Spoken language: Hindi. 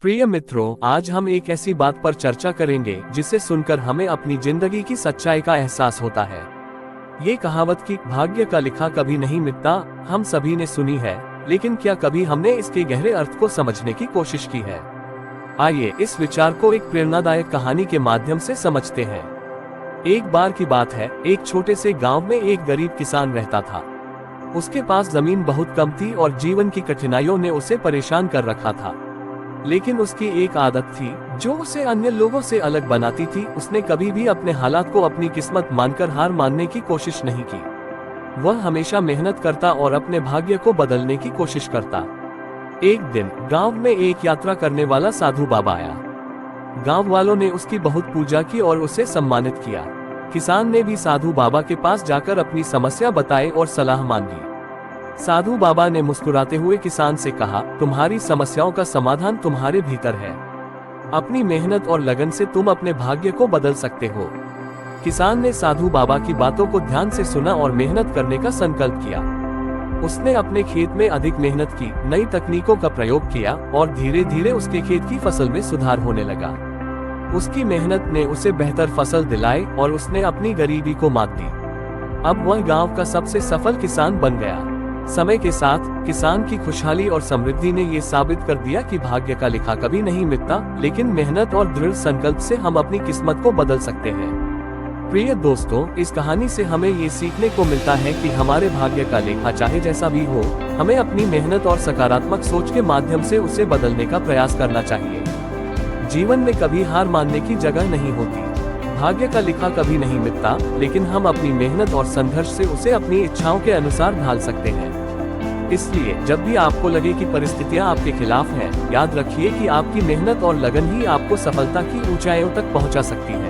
प्रिय मित्रों, आज हम एक ऐसी बात पर चर्चा करेंगे जिसे सुनकर हमें अपनी जिंदगी की सच्चाई का एहसास होता है। ये कहावत कि भाग्य का लिखा कभी नहीं मिटता, हम सभी ने सुनी है, लेकिन क्या कभी हमने इसके गहरे अर्थ को समझने की कोशिश की है? आइए इस विचार को एक प्रेरणादायक कहानी के माध्यम से समझते हैं। एक बार की बात है, एक छोटे से गांव में एक गरीब किसान रहता था। उसके पास जमीन बहुत कम थी और जीवन की कठिनाइयों ने उसे परेशान कर रखा था। लेकिन उसकी एक आदत थी जो उसे अन्य लोगों से अलग बनाती थी। उसने कभी भी अपने हालात को अपनी किस्मत मानकर हार मानने की कोशिश नहीं की। वह हमेशा मेहनत करता और अपने भाग्य को बदलने की कोशिश करता। एक दिन गांव में एक यात्रा करने वाला साधु बाबा आया। गांव वालों ने उसकी बहुत पूजा की और उसे सम्मानित किया। किसान ने भी साधु बाबा के पास जाकर अपनी समस्या बताई और सलाह मांगी। साधु बाबा ने मुस्कुराते हुए किसान से कहा, तुम्हारी समस्याओं का समाधान तुम्हारे भीतर है। अपनी मेहनत और लगन से तुम अपने भाग्य को बदल सकते हो। किसान ने साधु बाबा की बातों को ध्यान से सुना और मेहनत करने का संकल्प किया। उसने अपने खेत में अधिक मेहनत की, नई तकनीकों का प्रयोग किया और धीरे धीरे उसके खेत की फसल में सुधार होने लगा। उसकी मेहनत ने उसे बेहतर फसल दिलाई और उसने अपनी गरीबी को मात दी। अब वह गांव का सबसे सफल किसान बन गया। समय के साथ किसान की खुशहाली और समृद्धि ने ये साबित कर दिया कि भाग्य का लिखा कभी नहीं मिटता, लेकिन मेहनत और दृढ़ संकल्प से हम अपनी किस्मत को बदल सकते हैं। प्रिय दोस्तों, इस कहानी से हमें ये सीखने को मिलता है कि हमारे भाग्य का लेखा चाहे जैसा भी हो, हमें अपनी मेहनत और सकारात्मक सोच के माध्यम से उसे बदलने का प्रयास करना चाहिए। जीवन में कभी हार मानने की जगह नहीं होती। भाग्य का लिखा कभी नहीं मिटता, लेकिन हम अपनी मेहनत और संघर्ष से उसे अपनी इच्छाओं के अनुसार ढाल सकते हैं। इसलिए जब भी आपको लगे कि परिस्थितियां आपके खिलाफ हैं, याद रखिए कि आपकी मेहनत और लगन ही आपको सफलता की ऊंचाइयों तक पहुंचा सकती है।